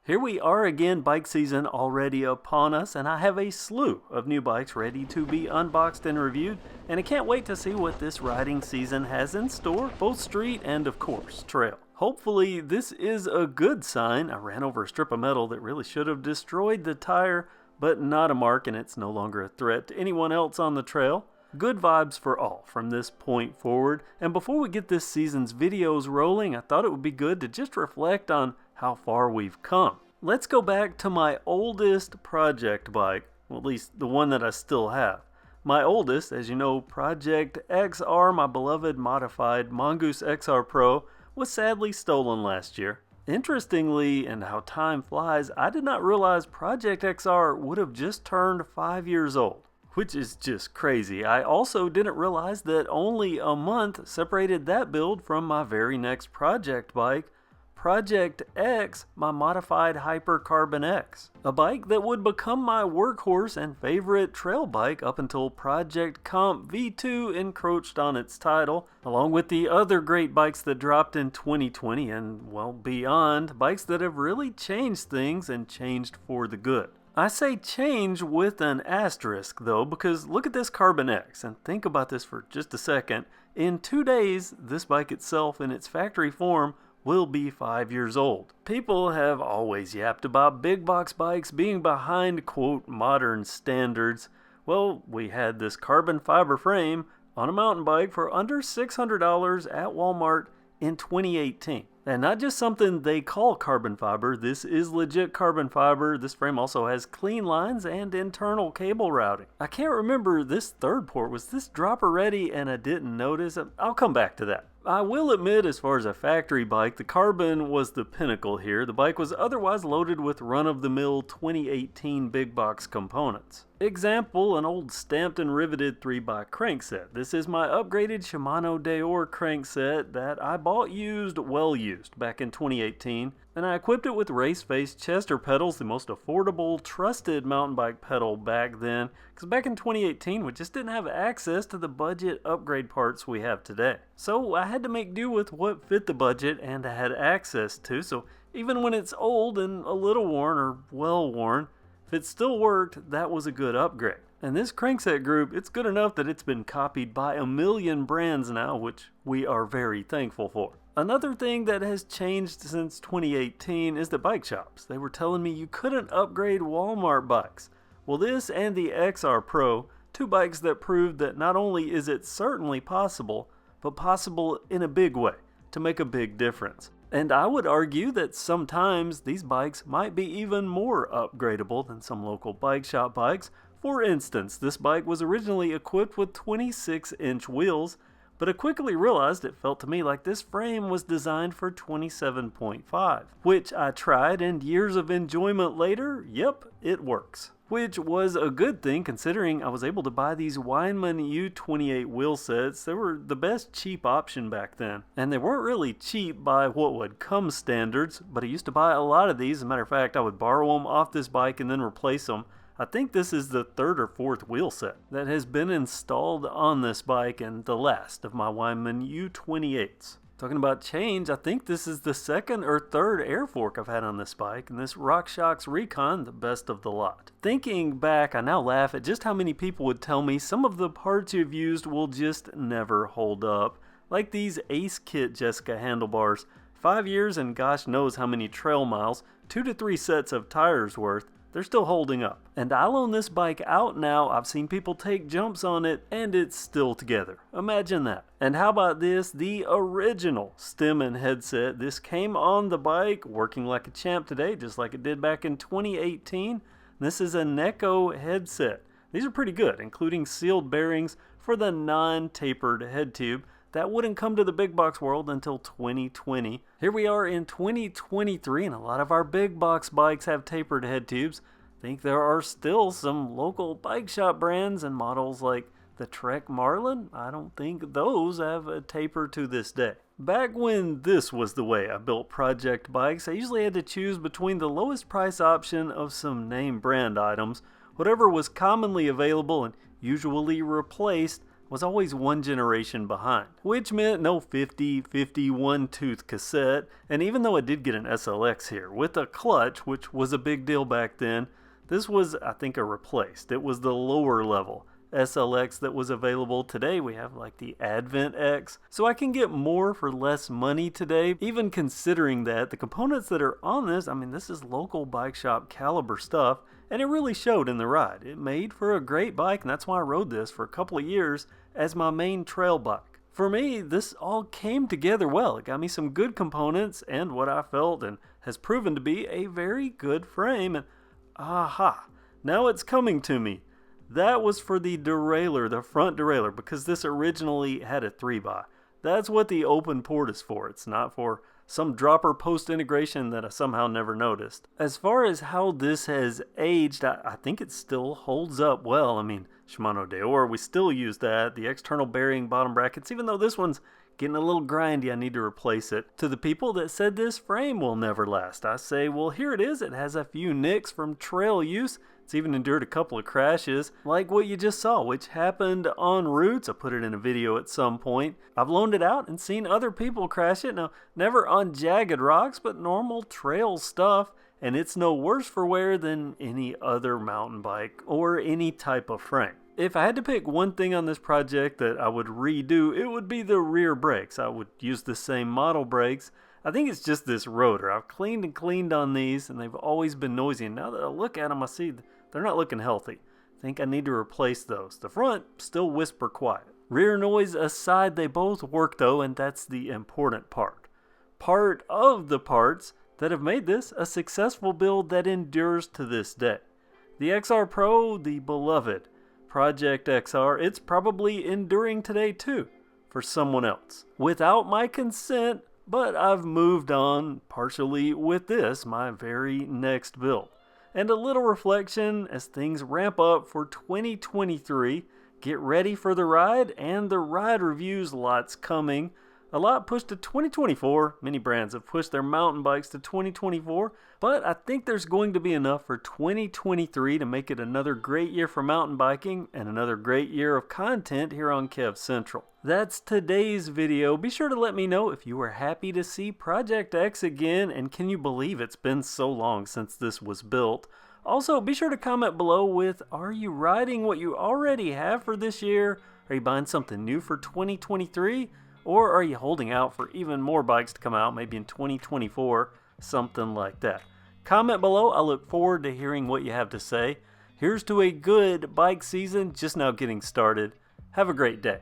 Here we are again, bike season already upon us, and I have a slew of new bikes ready to be unboxed and reviewed, and I can't wait to see what this riding season has in store, both street and of course trail. Hopefully this is a good sign. I ran over a strip of metal that really should have destroyed the tire, but not a mark, and it's no longer a threat to anyone else on the trail. Good vibes for all from this point forward, and before we get this season's videos rolling, I thought it would be good to just reflect on how far we've come. Let's go back to my oldest project bike, well, at least the one that I still have. My oldest, as you know, Project XR, my beloved modified Mongoose XR Pro, was sadly stolen last year. Interestingly, and how time flies, I did not realize Project XR would have just turned 5 years old, which is just crazy. I also didn't realize that only a month separated that build from my very next project bike, Project X, my modified Hyper Carbon X. A bike that would become my workhorse and favorite trail bike up until Project Comp V2 encroached on its title, along with the other great bikes that dropped in 2020 and, well, beyond, bikes that have really changed things and changed for the good. I say change with an asterisk though, because look at this Carbon X and think about this for just a second. In 2 days, this bike itself in its factory form will be 5 years old. People have always yapped about big box bikes being behind, quote, modern standards. Well, we had this carbon fiber frame on a mountain bike for under $600 at Walmart in 2018. And not just something they call carbon fiber, this is legit carbon fiber. This frame also has clean lines and internal cable routing. I can't remember this third port, was this dropper ready and I didn't notice? I'll come back to that. I will admit, as far as a factory bike, the carbon was the pinnacle here. The bike was otherwise loaded with run-of-the-mill 2018 big box components. Example, an old stamped and riveted 3x crankset. This is my upgraded Shimano Deore crankset that I bought used, well used, back in 2018. And I equipped it with race-faced Chester pedals, the most affordable, trusted mountain bike pedal back then. Because back in 2018, we just didn't have access to the budget upgrade parts we have today. So I had to make do with what fit the budget and I had access to. So even when it's old and a little worn or well worn, if it still worked, that was a good upgrade. And this crankset group, it's good enough that it's been copied by a million brands now, which we are very thankful for. Another thing that has changed since 2018 is the bike shops. They were telling me you couldn't upgrade Walmart bikes. Well, this and the XR Pro, two bikes that proved that not only is it certainly possible, but possible in a big way, to make a big difference. And I would argue that sometimes these bikes might be even more upgradable than some local bike shop bikes. For instance, this bike was originally equipped with 26-inch wheels, but I quickly realized it felt to me like this frame was designed for 27.5, which I tried, and years of enjoyment later, yep, it works. Which was a good thing considering I was able to buy these Weinmann U28 wheel sets. They were the best cheap option back then. And they weren't really cheap by what would come standards, but I used to buy a lot of these. As a matter of fact, I would borrow them off this bike and then replace them. I think this is the third or fourth wheel set that has been installed on this bike and the last of my Weinmann U28s. Talking about change, I think this is the second or third air fork I've had on this bike, and this RockShox Recon, the best of the lot. Thinking back, I now laugh at just how many people would tell me some of the parts you've used will just never hold up. Like these Ace Kit Jessica handlebars. 5 years and gosh knows how many trail miles, 2 to 3 sets of tires worth. They're still holding up. And I'll loan this bike out now. I've seen people take jumps on it and it's still together. Imagine that. And how about this? The original stem and headset. This came on the bike working like a champ today, just like it did back in 2018. This is a Neko headset. These are pretty good, including sealed bearings for the non-tapered head tube. That wouldn't come to the big box world until 2020. Here we are in 2023 and a lot of our big box bikes have tapered head tubes. I think there are still some local bike shop brands and models like the Trek Marlin. I don't think those have a taper to this day. Back when this was the way I built project bikes, I usually had to choose between the lowest price option of some name brand items, whatever was commonly available and usually replaced was always one generation behind, which meant no 50/51 tooth cassette. And even though I did get an SLX here with a clutch, which was a big deal back then, this was, I think, a replaced. It was the lower level SLX that was available. Today we have like the Advent X, so I can get more for less money today. Even considering that the components that are on this, I mean, this is local bike shop caliber stuff, and it really showed in the ride. It made for a great bike, and that's why I rode this for a couple of years as my main trail bike. For me, this all came together well. It got me some good components and what I felt and has proven to be a very good frame. And aha, now it's coming to me. That was for the derailleur, the front derailleur, because this originally had a 3x. That's what the open port is for. It's not for some dropper post integration that I somehow never noticed. As far as how this has aged, I think it still holds up well. I mean, Shimano Deore, we still use that. The external bearing bottom brackets, even though this one's getting a little grindy, I need to replace it. To the people that said this frame will never last, I say, well, here it is. It has a few nicks from trail use. It's even endured a couple of crashes, like what you just saw, which happened on routes. I put it in a video at some point. I've loaned it out and seen other people crash it. Now, never on jagged rocks, but normal trail stuff. And it's no worse for wear than any other mountain bike or any type of frame. If I had to pick one thing on this project that I would redo, it would be the rear brakes. I would use the same model brakes. I think it's just this rotor. I've cleaned and cleaned on these, and they've always been noisy. And now that I look at them, I see they're not looking healthy. I think I need to replace those. The front still whisper quiet. Rear noise aside, they both work though, and that's the important part. Part of the parts that have made this a successful build that endures to this day. The XR Pro, the beloved Project XR, it's probably enduring today too, for someone else. Without my consent, but I've moved on partially with this, my very next build. And a little reflection as things ramp up for 2023. Get ready for the ride and the ride reviews, lots coming. A lot pushed to 2024. Many brands have pushed their mountain bikes to 2024, but I think there's going to be enough for 2023 to make it another great year for mountain biking and another great year of content here on KevCentral. That's today's video. Be sure to let me know if you were happy to see Project X again, and can you believe it's been so long since this was built? Also, be sure to comment below with, are you riding what you already have for this year? Are you buying something new for 2023? Or are you holding out for even more bikes to come out, maybe in 2024, something like that? Comment below. I look forward to hearing what you have to say. Here's to a good bike season, just now getting started. Have a great day.